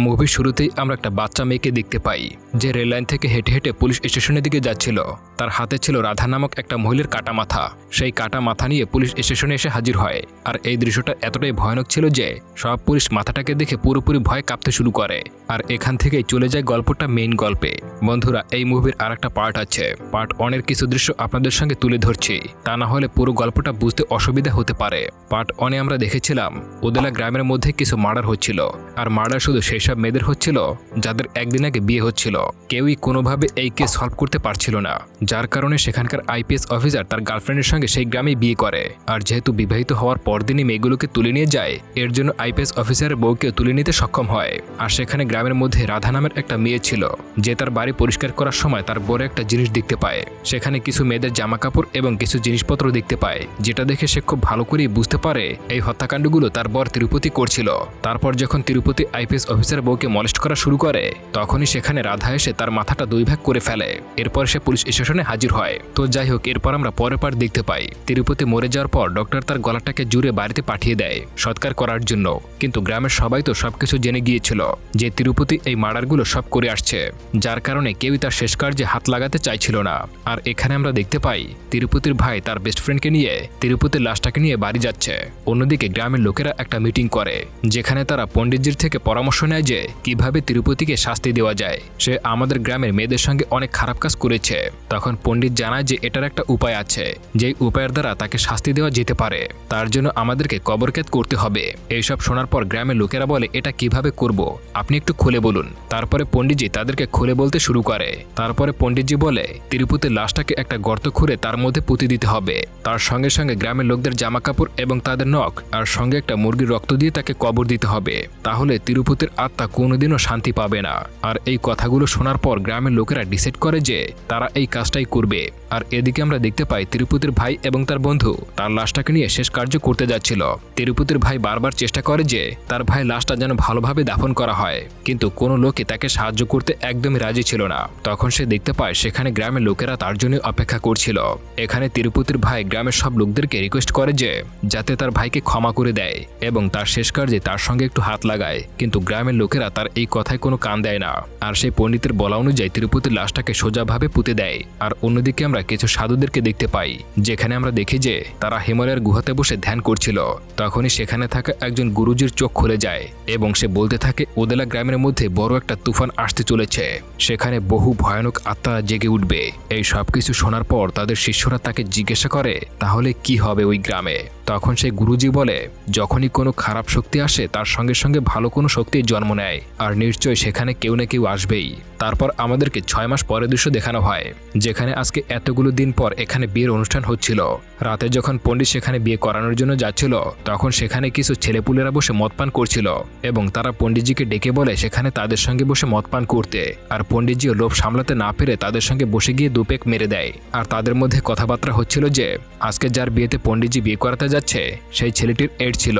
মুভির শুরুতেই আমরা একটা বাচ্চা মেয়েকে দেখতে পাই যে রেল লাইন থেকে হেঁটে হেঁটে পুলিশ স্টেশনের দিকে যাচ্ছিল। তার হাতে ছিল রাধা নামক একটা মহিলার কাটা মাথা। সেই কাটা মাথা নিয়ে পুলিশ স্টেশনে এসে হাজির হয়। আর এই দৃশ্যটা এতটাই ভয়ানক ছিল যে সব পুলিশ মাথাটাকে দেখে পুরোপুরি ভয় কাঁপতে শুরু করে। আর এখান থেকেই চলে যায় গল্পটা মেইন গল্পে। বন্ধুরা, এই মুভির আর একটা পার্ট আছে। পার্ট 1 এর কিছু দৃশ্য আপনাদের সঙ্গে তুলে ধরছি, তা না হলে পুরো গল্পটা বুঝতে অসুবিধা হতে পারে। পার্ট 1 এ আমরা দেখেছিলাম ওদেলা গ্রামের মধ্যে কিছু মার্ডার হচ্ছিল। আর মার্ডার শুধু সেই সব মেয়েদের হচ্ছিল যাদের একদিন আগে বিয়ে হচ্ছিল। কেউই কোনোভাবে এই কেস সলভ করতে পারছিল না, যার কারণে সেখানকার আইপিএস অফিসার তার গার্লফ্রেন্ডের সঙ্গে সেই গ্রামে বিয়ে করে। আর যেহেতু বিবাহিত হওয়ার পরদিনই মেয়েগুলোকে তুলে নিয়ে যায়, এর জন্য আইপিএস অফিসারের বউকে তুলে নিতে সক্ষম হয়। আর সেখানে গ্রামের মধ্যে রাধা নামের একটা মেয়ে ছিল, যে তার বাড়ি পরিষ্কার করার সময় তার বড় একটা জিনিস দেখতে পায়। সেখানে কিছু মেয়েদের জামা কাপড় এবং কিছু জিনিসপত্র দেখতে পায়, যেটা দেখে সে খুব ভালো করেই বুঝতে পারে এই হত্যাকাণ্ডগুলো তার বর তিরুপতি করছিল। তারপর যখন তিরুপতি আইপিএস অফিসার বউকে মলেস্ট করা শুরু করে, তখনই সেখানে রাধা এসে তার মাথাটা 2 ভাগ করে ফেলে। এরপর সে পুলিশ স্টেশনে হাজির হয়। তো যাই হোক, এরপর আমরা পরের পার্ট দেখতে পাই। তিরুপতি মরে যাওয়ার পর ডক্টর তার গলাটাকে জুড়ে বাড়িতে পাঠিয়ে দেয় সৎকার করার জন্য। কিন্তু গ্রামের সবাই তো সবকিছু জেনে গিয়েছিল যে তিরুপতি এই মার্ডারগুলো সব করে আসছে, যার কারণে কেউই তার শেষ কার্যে হাত লাগাতে চাইছিল না। আর এখানে আমরা দেখতে পাই তিরুপতির ভাই তার বেস্ট ফ্রেন্ডকে নিয়ে তিরুপতির লাশটাকে নিয়ে বাড়ি যাচ্ছে। অন্যদিকে গ্রামের লোকেরা একটা মিটিং করে, যেখানে তারা পণ্ডিতজির থেকে পরামর্শ নেয় যে কিভাবে তিরুপতিকে শাস্তি দেওয়া যায়। সে আমাদের গ্রামের মেয়েদের সঙ্গে অনেক খারাপ কাজ করেছে। তখন পণ্ডিত জানায় যে এটার একটা উপায় আছে, যেই উপায়ের দ্বারা তাকে শাস্তি দেওয়া যেতে পারে। তার জন্য আমাদেরকে কবরকেদ করতে হবে। এইসব শোনার পর গ্রামের লোকেরা বলে, এটা কিভাবে করব, আপনি একটু খুলে বলুন। তারপরে পণ্ডিতজি তাদেরকে খুলে বলতে শুরু করে। তারপরে পণ্ডিতজি বলে তিরুপতির লাশটাকে একটা গর্ত খুঁড়ে তার মধ্যে পুঁতে দিতে হবে। তার সঙ্গে সঙ্গে গ্রামের লোকদের জামা কাপড় এবং তাদের নখ আর সঙ্গে একটা মুরগির রক্ত দিয়ে তাকে কবর দিতে হবে। তাহলে তিরুপতির আত্মা কোনোদিনও শান্তি পাবে না। আর এই কথাগুলো শোনার পর গ্রামের লোকেরা ডিসাইড করে যে তারা এই কাজটাই করবে। আর এদিকে আমরা দেখতে পাই তিরুপতির ভাই এবং তার বন্ধু তার লাশটাকে নিয়ে শেষ কার্য করতে যাচ্ছিল। তিরুপতির ভাই বারবার চেষ্টা করে যে তার ভাই লাশটা যেন ভালোভাবে দাফন করা হয়, কিন্তু কোনো লোকই তাকে সাহায্য করতে একদমই রাজি ছিল না। তখন সে দেখতে পায় সেখানে গ্রামের লোকেরা তার জন্য অপেক্ষা করছিল। এখানে তিরুপতির ভাই গ্রামের সব লোকদেরকে রিকোয়েস্ট করে যে যাতে তার ভাইকে ক্ষমা করে দেয় এবং তার শেষ কার্যে তার সঙ্গে একটু হাত লাগায়, কিন্তু গ্রামের লোকেরা তার এই কথায় কোনো কান দেয় না। আর সেই পণ্ডিতের বলা অনুযায়ী তিরুপতির লাশটাকে সোজাভাবে পুঁতে দেয়। আর অন্যদিকে আমরা কিছু সাধুদেরকে দেখতে পাই, যেখানে আমরা দেখি যে তারা হিমালয়ের গুহাতে বসে ধ্যান করছিল। তখনই সেখানে থাকা একজন গুরুজির চোখ খুলে যায় এবং সে বলতে থাকে ওদেলা গ্রামের মধ্যে বড় একটা তুফান আসতে চলেছে, সেখানে বহু ভয়ানক আত্মা জেগে উঠবে। এই সব কিছু শোনার পর তাদের শিষ্যরা তাকে জিজ্ঞাসা করে তাহলে কি হবে ওই গ্রামে। তখন সেই গুরুজি বলে যখনই কোনো খারাপ শক্তি আসে তার সঙ্গে সঙ্গে ভালো কোনো শক্তির জন্ম নেয়, আর নিশ্চয় সেখানে কেউ না কেউ আসবেই। তারপর আমাদেরকে 6 মাস পরে দৃশ্য দেখানো হয়, যেখানে আজকে এতগুলো দিন পর এখানে বিয়ের অনুষ্ঠান হচ্ছিল। রাতে যখন পণ্ডিত সেখানে বিয়ে করানোর জন্য যাচ্ছিল, তখন সেখানে কিছু ছেলেপুলেরা বসে মদ পান করছিল এবং তারা পণ্ডিতজিকে ডেকে বলে সেখানে তাদের সঙ্গে বসে মদ পান করতে। আর পণ্ডিতজিও লোভ সামলাতে না পেরে তাদের সঙ্গে বসে গিয়ে 2 পেক মেরে দেয়। আর তাদের মধ্যে কথাবার্তা হচ্ছিল যে আজকে যার বিয়েতে পণ্ডিতজি বিয়ে করাতে যাচ্ছে সেই ছেলেটির এড ছিল,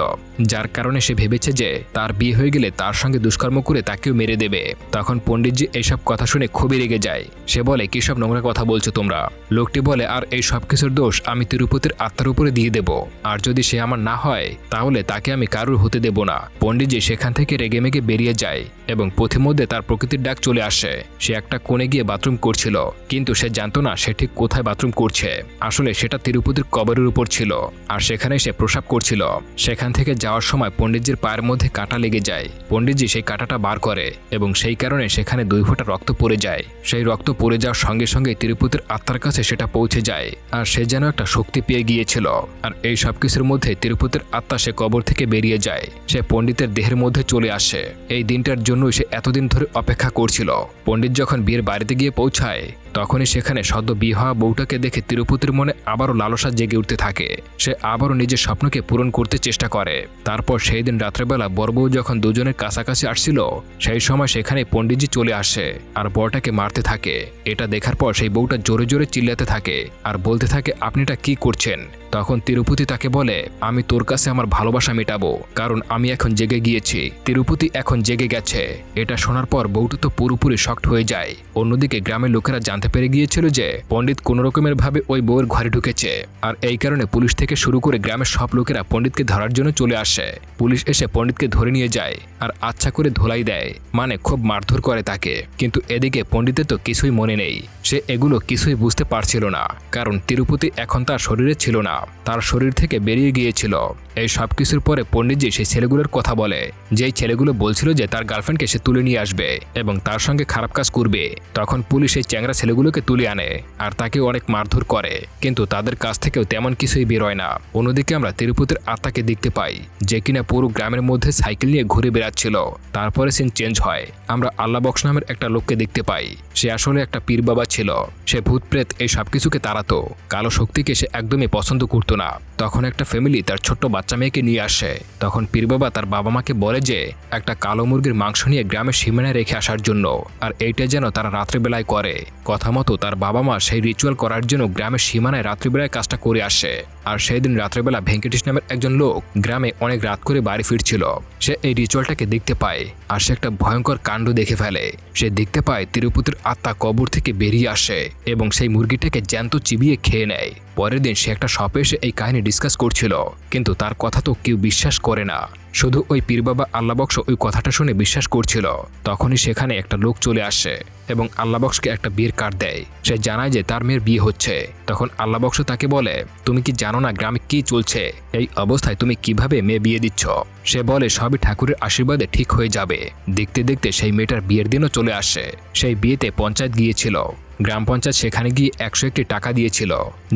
যার কারণে সে ভেবেছে যে তার বিয়ে হয়ে গেলে তার সঙ্গে দুষ্কর্ম করে তাকেও মেরে দেবে। তখন পণ্ডিতজি এইসব কথা শুনে খুবই রেগে যায়। সে বলে কি সব নোংরা কথা বলছো তোমরা। লোকটি বলে আর এই সব কিছুর দোষ আমি তিরুপতির আত্মার উপরে দিয়ে দেব, আর যদি সে আমার না হয় তাহলে তাকে আমি কারুর হতে দেব না। পণ্ডিতজি সেখান থেকে রেগেমেগে বেরিয়ে যায় এবং পথিমধ্যে তার প্রকৃতির ডাক চলে আসে। সে একটা কোণে গিয়ে বাথরুম করছিল, কিন্তু সে জানতো না সে ঠিক কোথায় বাথরুম করছে। আসলে সেটা তিরুপতির কবরের উপর ছিল, আর সেখানে সে প্রসাব করছিল। সেখান থেকে যাওয়ার সময় পণ্ডিতজির পায়ের মধ্যে কাঁটা লেগে যায়। পণ্ডিতজি সেই কাঁটাটা বার করে এবং সেই কারণে সেখানে 2 ফোঁটা রক্ত পড়ে যায়। সেই রক্ত পড়ে যাওয়ার সঙ্গে সঙ্গে তিরুপতির আত্মার কাছে সেটা পৌঁছে যায়, আর সে যেন একটা শক্তি পেয়ে গিয়েছিল। আর এই সব কিছুর মধ্যে তিরুপতির আত্মা সে কবর থেকে বেরিয়ে যায়, সে পণ্ডিতের দেহের মধ্যে চলে আসে। এই দিনটার জন্যই সে এতদিন ধরে অপেক্ষা করছিল। পণ্ডিত যখন বিয়ের বাড়িতে গিয়ে পৌঁছায়, তখনই সেখানে সদ্য বিয়ে হওয়া বউটাকে দেখে তিরুপতির মনে আবারও লালসা জেগে উঠতে থাকে। সে আবারও নিজের স্বপ্নকে পূরণ করতে চেষ্টা করে। তারপর সেই দিন রাত্রেবেলা বর বউ যখন দুজনের কাছাকাছি আসছিল, সেই সময় সেখানে পণ্ডিতজি চলে আসে আর বরটাকে মারতে থাকে। এটা দেখার পর সেই বউটা জোরে জোরে চিল্লাতে থাকে আর বলতে থাকে আপনি এটা কি করছেন। তখন তিরুপতি তাকে বলে আমি তোর কাছে আমার ভালোবাসা মেটাবো, কারণ আমি এখন জেগে গিয়েছি। তিরুপতি এখন জেগে গেছে। এটা শোনার পর বউটা তো পুরোপুরি শকড হয়ে যায়। অন্যদিকে গ্রামের লোকেরা জানতে জানতে পেরে গিয়েছিল যে পণ্ডিত কোনো রকমের ভাবে ওই বউয়ের ঘরে ঢুকেছে। আর এই কারণে পুলিশ থেকে শুরু করে গ্রামের সব লোকেরা পণ্ডিতকে ধরার জন্য চলে আসে। পুলিশ এসে পণ্ডিতকে ধরে নিয়ে যায় আর আচ্ছা করে ধোলাই দেয়, মানে খুব মারধর করে তাকে। কিন্তু এদিকে পণ্ডিতের তো কিছুই মনে নেই, সে এগুলো কিছুই বুঝতে পারছিল না, কারণ তিরুপতি এখন তার শরীরে ছিল না, তার শরীর থেকে বেরিয়ে গিয়েছিল। এই সব কিছুর পরে পণ্ডিতজি সেই ছেলেগুলোর কথা বলে, যেই ছেলেগুলো বলছিল যে তার গার্লফ্রেন্ডকে সে তুলে নিয়ে আসবে এবং তার সঙ্গে খারাপ কাজ করবে। তখন পুলিশ এই চ্যাংরা ছেলেগুলোকে তুলে আনে আর তাকে অনেক মারধর করে, কিন্তু তাদের কাছ থেকেও তেমন কিছুই বেরোয় না। অন্যদিকে আমরা তিরুপতির আত্মাকে দেখতে পাই, যে কিনা পুরো গ্রামের মধ্যে সাইকেল নিয়ে ঘুরে বেড়াচ্ছিল। তারপরে সিন চেঞ্জ হয়, আমরা আল্লাহ বক্স নামের একটা লোককে দেখতে পাই। সে আসলে একটা পীর বাবা ছিল। সে ভূত প্রেত এই সবকিছুকে তাড়াতো, কালো শক্তিকে সে একদমই পছন্দ করতো না। তখন একটা ফ্যামিলি তার ছোট্ট বাচ্চা মেয়েকে নিয়ে আসে। তখন পীর বাবা তার বাবা মাকে বলে যে একটা কালো মুরগির মাংস নিয়ে গ্রামের সীমানায় রেখে আসার জন্য, আর এইটা যেন তারা রাত্রিবেলায় করে। কথা মতো তার বাবা মা সেই রিচুয়াল করার জন্য গ্রামের সীমানায় রাত্রিবেলায় কাজটা করে আসে। আর সেই দিন রাত্রিবেলা ভেঙ্কটেশ নামের একজন লোক গ্রামে অনেক রাত করে বাড়ি ফিরছিল। সে এই রিচুয়ালটাকে দেখতে পায় আর সে একটা ভয়ঙ্কর কাণ্ড দেখে ফেলে। সে দেখতে পায় তিরুপতির আত্মা কবর থেকে বেরিয়ে আসে এবং সেই মুরগিটাকে জ্যান্ত চিবিয়ে খেয়ে নেয়। পরের দিন সে একটা শপে এসে এই কাহিনী ডিসকাস করছিল, কিন্তু তার কথা তো কেউ বিশ্বাস করে না। শুধু ওই পীর বাবা আল্লাহ বক্স ওই কথাটা শুনে বিশ্বাস করছিল। তখনই সেখানে একটা লোক চলে আসে এবং আল্লাহ বক্সকে একটা বিয়ের কার্ড দেয়। সে জানায় যে তার মেয়ের বিয়ে হচ্ছে। তখন আল্লাহ বক্স তাকে বলে, তুমি কি জানো না গ্রামে কি চলছে? এই অবস্থায় তুমি কিভাবে মেয়ে বিয়ে দিচ্ছ? সে বলে সবই ঠাকুরের আশীর্বাদে ঠিক হয়ে যাবে। দেখতে দেখতে সেই মেয়েটার বিয়ের দিনও চলে আসে। সেই বিয়েতে পঞ্চায়েত গিয়েছিল। গ্রাম পঞ্চায়েত সেখানে গিয়ে 101টি টাকা দিয়েছিল,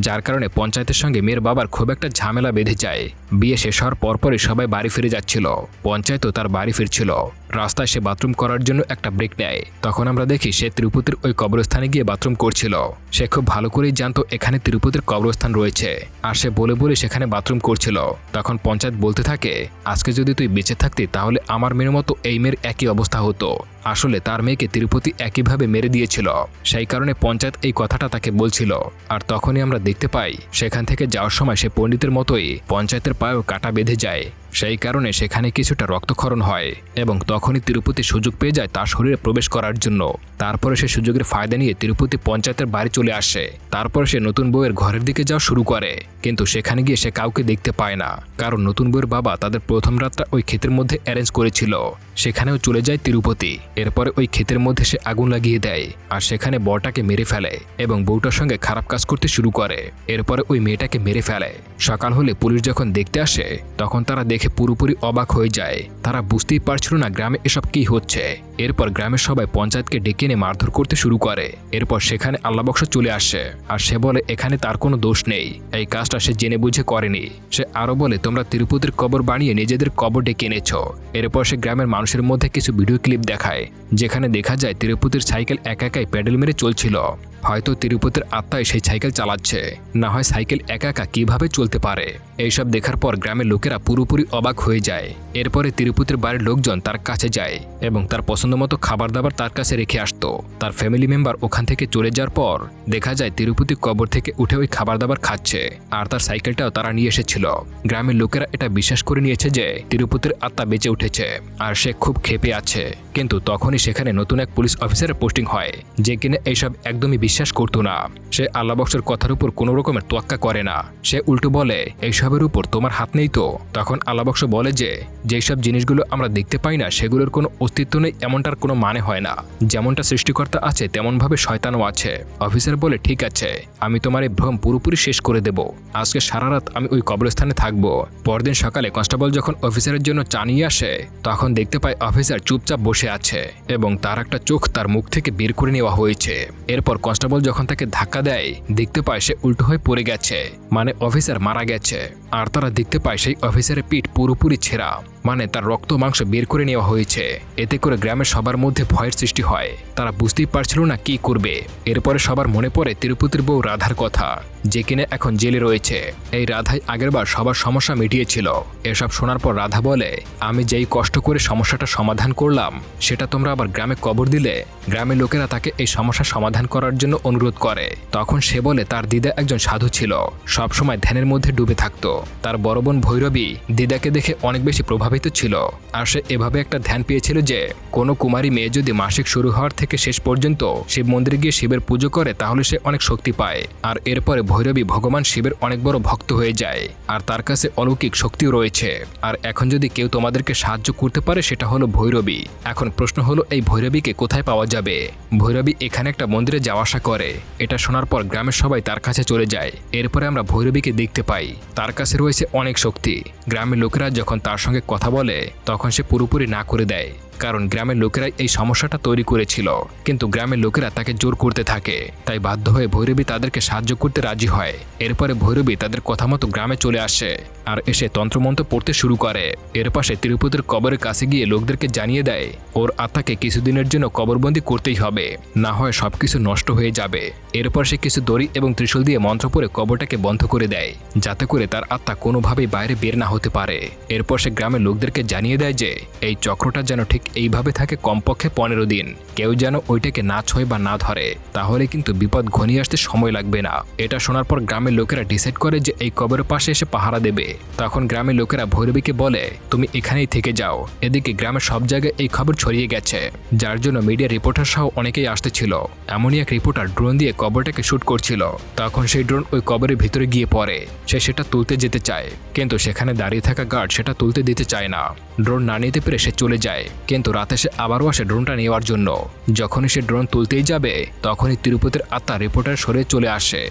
যার কারণে পঞ্চায়েতের সঙ্গে মেয়ের বাবার খুব একটা ঝামেলা বেঁধে যায়। বিয়ে শেষ হওয়ার পরপরই সবাই বাড়ি ফিরে যাচ্ছিল। পঞ্চায়েতও তার বাড়ি ফিরছিল। রাস্তায় সে বাথরুম করার জন্য একটা ব্রেক নেয়। তখন আমরা দেখি সে তিরুপতির ওই কবরস্থানে গিয়ে বাথরুম করছিল। সে খুব ভালো করেই জানতো এখানে তিরুপতির কবরস্থান রয়েছে, আর সে বলে বলে সেখানে বাথরুম করছিল। তখন পঞ্চায়েত বলতে থাকে, আজকে যদি তুই বেঁচে থাকতি তাহলে আমার মেয়ের মতো এই মেয়ের একই অবস্থা হতো। আসলে তার মেয়েকে তিরুপতি একইভাবে মেরে দিয়েছিল, সেই কারণে পঞ্চায়েত এই কথাটা তাকে বলছিল। আর তখনই আমরা দেখতে পাই সেখান থেকে যাওয়ার সময় সে পণ্ডিতের মতোই পঞ্চায়েতের পায়েও কাটা বেঁধে যায়। সেই কারণে সেখানে কিছুটা রক্তক্ষরণ হয় এবং তখনই তিরুপতি সুযোগ পেয়ে যায় তার শরীরে প্রবেশ করার জন্য। তারপরে সে সুযোগের ফায়দা নিয়ে তিরুপতি পঞ্চায়েতের বাড়ি চলে আসে। তারপর সে নতুন বউয়ের ঘরের দিকে যাওয়া শুরু করে, কিন্তু সেখানে গিয়ে সে কাউকে দেখতে পায় না, কারণ নতুন বউয়ের বাবা তাদের প্রথম রাতটা ওই ক্ষেতের মধ্যে অ্যারেঞ্জ করেছিল। সেখানেও চলে যায় তিরুপতি। এরপরে ওই ক্ষেতের মধ্যে সে আগুন লাগিয়ে দেয় আর সেখানে বরটাকে মেরে ফেলে এবং বউটার সঙ্গে খারাপ কাজ করতে শুরু করে। এরপরে ওই মেয়েটাকে মেরে ফেলে। সকাল হলে পুলিশ যখন দেখতে আসে তখন তারা দেখে পুরোপুরি অবাক হয়ে যায়। তারা বুঝতেই পারছিল না গ্রামে এসব কি হচ্ছে। এরপর গ্রামের সবাই পঞ্চায়েতকে ডেকে এনে মারধর করতে শুরু করে। এরপর সেখানে আল্লাহ বক্স চলে আসে আর সে বলে এখানে তার কোনো দোষ নেই, এই কাজটা সে জেনে বুঝে করেনি। সে আরো বলে তোমরা তিরুপতির কবর বানিয়ে নিজেদের কবর ডেকে এনেছ। এরপর সে গ্রামের মানুষের মধ্যে কিছু ভিডিও ক্লিপ দেখায়, যেখানে দেখা যায় তিরুপতির সাইকেল একা একাই প্যাডেল মেরে চলছিল। হয়তো তিরুপতির আত্মাই সেই সাইকেল চালাচ্ছে, না হয় সাইকেল একা একা কিভাবে চলতে পারে। এইসব দেখার পর গ্রামের লোকেরা পুরোপুরি অবাক হয়ে যায়। এরপরে তিরুপতির বাড়ির লোকজন তার কাছে যায় এবং তার পছন্দ মতো খাবার দাবার তার কাছে রেখে আসতো। তার ফ্যামিলি মেম্বার ওখান থেকে চলে যাওয়ার পর দেখা যায় তিরুপতি কবর থেকে উঠে ওই খাবার দাবার খাচ্ছে, আর তার সাইকেলটাও তারা নিয়ে এসেছিল। গ্রামের লোকেরা এটা বিশ্বাস করে নিয়েছে যে তিরুপতির আত্মা বেঁচে উঠেছে আর সে খুব ক্ষেপে আছে। কিন্তু তখনই সেখানে নতুন এক পুলিশ অফিসারের পোস্টিং হয়, যে কিনা এইসব একদমই বিশ্বাস করতো না। সে আল্লাহ বক্সের কথার উপর কোনো রকমের তোয়াক্কা করে না। সে উল্টো বলে এইসবের উপর তোমার হাত নেই তো? তখন আল্লাহ বক্স বলে যে যেসব জিনিসগুলো আমরা দেখতে পাই না সেগুলোর কোনো অস্তিত্ব নেই, এমনটার কোনো মানে হয় না। যেমনটা সৃষ্টিকর্তা আছে তেমনভাবে শয়তানও আছে। অফিসার বলে ঠিক আছে, আমি তোমার এই ভ্রম পুরোপুরি শেষ করে দেব। আজকে সারা রাত আমি ওই কবরস্থানে থাকবো। পরদিন সকালে কনস্টেবল যখন অফিসারের জন্য চা নিয়ে আসে তখন দেখতে পায় অফিসার চুপচাপ বসে আছে এবং তার একটা চোখ তার মুখ থেকে বের করে নেওয়া হয়েছে। এরপর কনস্টেবল যখন তাকে ধাক্কা দেয় দেখতে পায় সে উল্টো হয়ে পড়ে গেছে, মানে অফিসার মারা গেছে। আর তারা দেখতে পায় সেই অফিসারের পিঠ পুরোপুরি ছেঁড়া, মানে তার রক্ত মাংস বের করে নেওয়া হয়েছে। এতে করে গ্রামের সবার মধ্যে ভয়ের সৃষ্টি হয়। তারা বুঝতেই পারছিল না কি করবে। এরপরে সবার মনে পড়ে তিরুপতির বউ রাধার কথা, যে কিনা এখন জেলে রয়েছে। এই রাধাই আগেরবার সবার সমস্যা মিটিয়েছিল। এসব শোনার পর রাধা বলে আমি যেই কষ্ট করে সমস্যাটা সমাধান করলাম সেটা তোমরা আবার গ্রামে কবর দিলে। গ্রামের লোকেরা তাকে এই সমস্যার সমাধান করার জন্য অনুরোধ করে। তখন সে বলে তার দিদা একজন সাধু ছিল, সব সময় ধ্যানের মধ্যে ডুবে থাকতো। তার বড় বোন ভৈরবী দিদাকে দেখে অনেক বেশি প্রভাবিত ছিল। আর সে এভাবে একটা ধ্যান পেয়েছিল যে কোনো কুমারী মেয়ে যদি মাসিক শুরু হওয়ার থেকে শেষ পর্যন্ত শিব মন্দিরে গিয়ে শিবের পুজো করে তাহলে সে অনেক শক্তি পায়। আর এরপরে ভৈরবী ভগবান শিবের অনেক বড় ভক্ত হয়ে যায় আর তার কাছে অলৌকিক শক্তিও রয়েছে। আর এখন যদি কেউ তোমাদেরকে সাহায্য করতে পারে সেটা হলো ভৈরবী। এখন প্রশ্ন হলো এই ভৈরবীকে কোথায় পাওয়া যাবে? ভৈরবী এখানে একটা মন্দিরে যাওয়া আসা করে। এটা শোনার পর গ্রামের সবাই তার কাছে চলে যায়। এরপরে আমরা ভৈরবীকে দেখতে পাই, তার কাছে রয়েছে অনেক শক্তি। গ্রামের লোকেরা যখন তার সঙ্গে কথা বলে তখন সে পুরোপুরি না করে দেয়, কারণ গ্রামের লোকেরাই এই সমস্যাটা তৈরি করেছিল। কিন্তু গ্রামের লোকেরা তাকে জোর করতে থাকে, তাই বাধ্য হয়ে ভৈরবী তাদেরকে সাহায্য করতে রাজি হয়। এরপরে ভৈরবী তাদের কথা মতো গ্রামে চলে আসে আর এসে তন্ত্রমন্ত্র পড়তে শুরু করে। এর পাশে তিরুপতির কবরের কাছে গিয়ে লোকদেরকে জানিয়ে দেয় ওর আত্মাকে কিছুদিনের জন্য কবরবন্দি করতেই হবে, না হয় সবকিছু নষ্ট হয়ে যাবে। এরপর সে কিছু দড়ি এবং ত্রিশূল দিয়ে মন্ত্র পড়ে কবরটাকে বন্ধ করে দেয়, যাতে করে তার আত্মা কোনোভাবেই বাইরে বের না হতে পারে। এরপর সে গ্রামের লোকদেরকে জানিয়ে দেয় যে এই চক্রটা যেন ঠিক এইভাবে থাকে কমপক্ষে 15 দিন। কেউ যেন ওইটাকে না ছয় বা না ধরে, তাহলে কিন্তু বিপদ ঘনিয়ে আসতে সময় লাগবে না। এটা শোনার পর গ্রামের লোকেরা ডিসাইড করে যে এই কবরের পাশে এসে পাহারা দেবে। তখন গ্রামের লোকেরা ভৈরবীকে বলে তুমি এখানেই থেকে যাও। এদিকে গ্রামের সব জায়গায় এই খবর ছড়িয়ে গেছে, যার জন্য মিডিয়া রিপোর্টার সহ অনেকেই আসতেছিল। এমনই এক রিপোর্টার ড্রোন দিয়ে কবরটাকে শুট করছিল। তখন সেই ড্রোন ওই কবরের ভিতরে গিয়ে পড়ে। সে সেটা তুলতে যেতে চায়, কিন্তু সেখানে দাঁড়িয়ে থাকা গার্ড সেটা তুলতে দিতে চায় না। ড্রোন না নিতে পেরে সে চলে যায়, কিন্তু রাতে সে আবারও আসে ড্রোনটা নেওয়ার জন্য। যখনই সে ড্রোন তুলতেই যাবে তখনই তিরুপতির আত্মা রিপোর্টার সরে চলে আসে।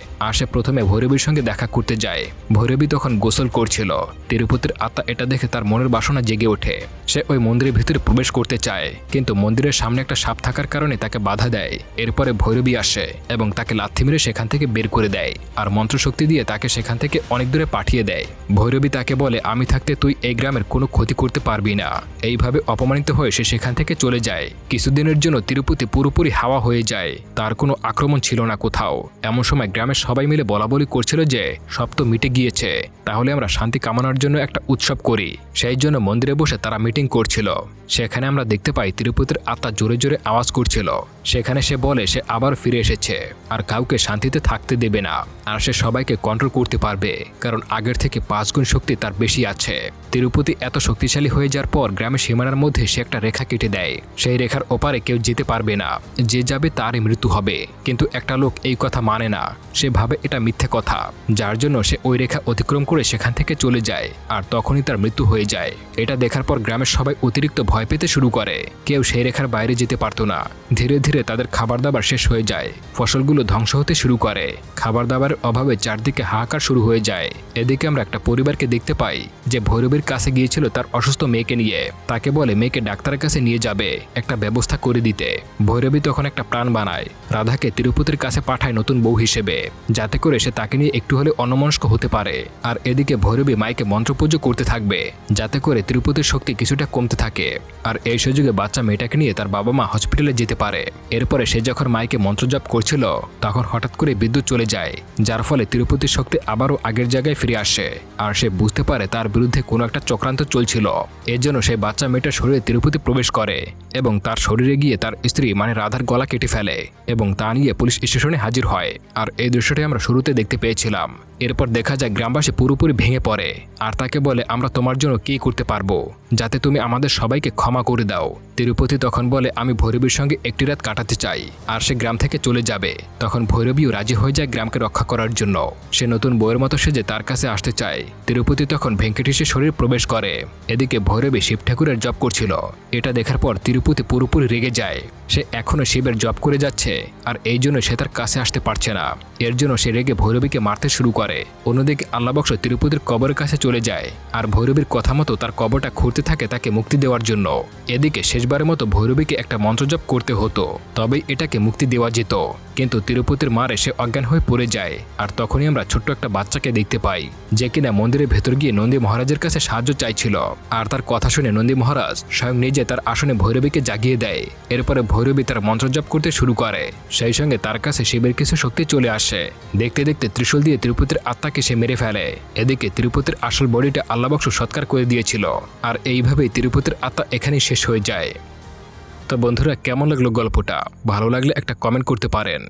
প্রথমে ভৈরবীর সঙ্গে দেখা করতে যায়। ভৈরবী তখন গোসল করছিল। তিরুপতির আত্মা এটা দেখে তার মনের বাসনা জেগে ওঠে। সে ওই মন্দিরের ভিতরে প্রবেশ করতে চায়, কিন্তু মন্দিরের সামনে একটা সাপ থাকার কারণে তাকে বাধা দেয়। এরপরে ভৈরবী আসে এবং তাকে লাথি মেরে সেখান থেকে বের করে দেয় আর মন্ত্রশক্তি দিয়ে তাকে সেখান থেকে অনেক দূরে পাঠিয়ে দেয়। ভৈরবী তাকে বলে আমি থাকতে তুই এই গ্রামের কোনো ক্ষতি করতে পারবি না। এইভাবে অপমানিত হয়ে সে সেখান থেকে চলে যায়। কিছুদিনের জন্য তিরুপতি পুরোপুরি হাওয়া হয়ে যায়, তার কোনো আক্রমণ ছিল না কোথাও। এমন সময় গ্রামের সবাই মিলে বলাবলি করছিল যে সব তো মিটে গিয়েছে, তাহলে আমরা শান্তি কামনার জন্য একটা উৎসব করি। সেই জন্য মন্দিরে বসে তারা মিটিং করছিল। সেখানে আমরা দেখতে পাই তিরুপতির আত্মা জোরে জোরে আওয়াজ করছিল। সেখানে সে বলে সে আবার ফিরে এসেছে আর কাউকে শান্তিতে থাকতে দেবে না, আর সে সবাইকে কন্ট্রোল করতে পারবে, কারণ আগের থেকে 5 গুণ শক্তি তার বেশি আছে। তিরুপতি এত শক্তিশালী হয়ে যাওয়ার পর গ্রামের সীমানার মধ্যে সে একটা রেখা কেটে দেয়। সেই রেখার ওপারে কেউ যেতে পারবে না, যে যাবে তারই মৃত্যু হবে। কিন্তু একটা লোক এই কথা মানে না, সে ভাবে এটা মিথ্যে কথা, যার জন্য সে ওই রেখা অতিক্রম করে সেখান থেকে চলে যায় আর তখনই তার মৃত্যু হয়ে যায়। এটা দেখার পর গ্রামের সবাই অতিরিক্ত ভয় পেতে শুরু করে। কেউ সেই রেখার বাইরে যেতে পারতো না। ধীরে ধীরে তাদের খাবার দাবার শেষ হয়ে যায়, ফসলগুলো ধ্বংস হতে শুরু করে। খাবার দাবারের অভাবে চারদিকে হাহাকার শুরু হয়ে যায়। এদিকে আমরা একটা পরিবারকে দেখতে পাই যে ভৈরবীর কাছে গিয়েছিল তার অসুস্থ মেয়েকে নিয়ে। তাকে বলে মেয়েকে ডাক্তারের কাছে নিয়ে যাবে, একটা ব্যবস্থা করে দিতে। ভৈরবী তখন একটা প্ল্যান বানায়, রাধাকে তিরুপতির কাছে পাঠায় নতুন বউ হিসেবে, যাতে করে সে তাকে নিয়ে একটু হলে অন্যমনস্ক হতে পারে। আর এদিকে ভৈরবী মাইকে মন্ত্রপুজো করতে থাকবে, যাতে করে তিরুপতির শক্তি কিছুটা কমতে থাকে। আর এই সুযোগে বাচ্চা মেয়েটাকে নিয়ে তার বাবা মা হসপিটালে যেতে পারে। এরপরে সে যখন মাইকে মন্ত্রজপ করছিল তখন হঠাৎ করে বিদ্যুৎ চলে যায়, যার ফলে তিরুপতির শক্তি আবারও আগের জায়গায় ফিরে আসে। আর সে বুঝতে পারে তার বিরুদ্ধে কোনো একটা চক্রান্ত চলছিল। এর জন্য সে বাচ্চা মেয়েটার শরীরে তিরুপতি প্রবেশ করে এবং তার শরীরে গিয়ে তার স্ত্রী মানে রাধার গলা কেটে ফেলে এবং তা নিয়ে পুলিশ স্টেশনে হাজির হয়। আর এই দৃশ্যটি আমরা শুরুতে দেখতে পেয়েছিলাম। এরপর দেখা যায় গ্রামবাসী পুরোপুরি ভেঙে পড়ে আর তাকে বলে আমরা তোমার জন্য কি করতে পারবো, যাতে তুমি আমাদের সবাইকে ক্ষমা করে দাও। তিরুপতি তখন বলে আমি ভৈরবীর সঙ্গে একটি রাত কাটাতে চাই, আর সে গ্রাম থেকে চলে যাবে। তখন ভৈরবীও রাজি হয়ে যায় গ্রামকে রক্ষা করার জন্য। সে নতুন বউয়ের মতো সেজে তার কাছে আসতে চায়। তিরুপতি তখন ভেঙ্কটেশের শরীর প্রবেশ করে। এদিকে ভৈরবী শিব ঠাকুরের জপ করছিল। এটা দেখার পর তিরুপতি পুরোপুরি রেগে যায়। সে এখনো শিবের জপ করে যাচ্ছে আর এই জন্য সে তার কাছে আসতে পারছে না। এর জন্য সে রেগে ভৈরবীকে মারতে শুরু করে। অন্যদিকে আল্লাহবক্স তিরুপতির কবরের কাছে চলে যায় আর ভৈরবীর কথা মতো তার কবরটা খুঁড়তে থাকে তাকে মুক্তি দেওয়ার জন্য। এদিকে শেষবারের মতো ভৈরবীকে একটা মন্ত্রজপ করতে হতো, তবেই এটাকে মুক্তি দেওয়া যেত। কিন্তু তিরুপতির মারে সে অজ্ঞান হয়ে পড়ে যায়। আর তখনই আমরা ছোট্ট একটা বাচ্চাকে দেখতে পাই, যে কিনা মন্দিরের ভেতর গিয়ে নন্দী মহারাজের কাছে সাহায্য চাইছিল। আর তার কথা শুনে নন্দী মহারাজ স্বয়ং নিজে তার আসনে ভৈরবীকে জাগিয়ে দেয়। এরপরে ভৈরবী তার মন্ত্রজপ করতে শুরু করে। সেই সঙ্গে তার কাছে শিবের কিছু শক্তি চলে আসে। দেখতে দেখতে ত্রিশূল দিয়ে তিরুপতির আত্মাকে সে মেরে ফেলে। এদিকে তিরুপতির আসল বডিটা আল্লাহবক্স সৎকার করে দিয়েছিল। আর এইভাবেই তিরুপতির আত্মা এখানেই শেষ হয়ে যায়। তো বন্ধুরা, কেমন লাগলো গল্পটা? ভালো লাগলে একটা কমেন্ট করতে পারেন।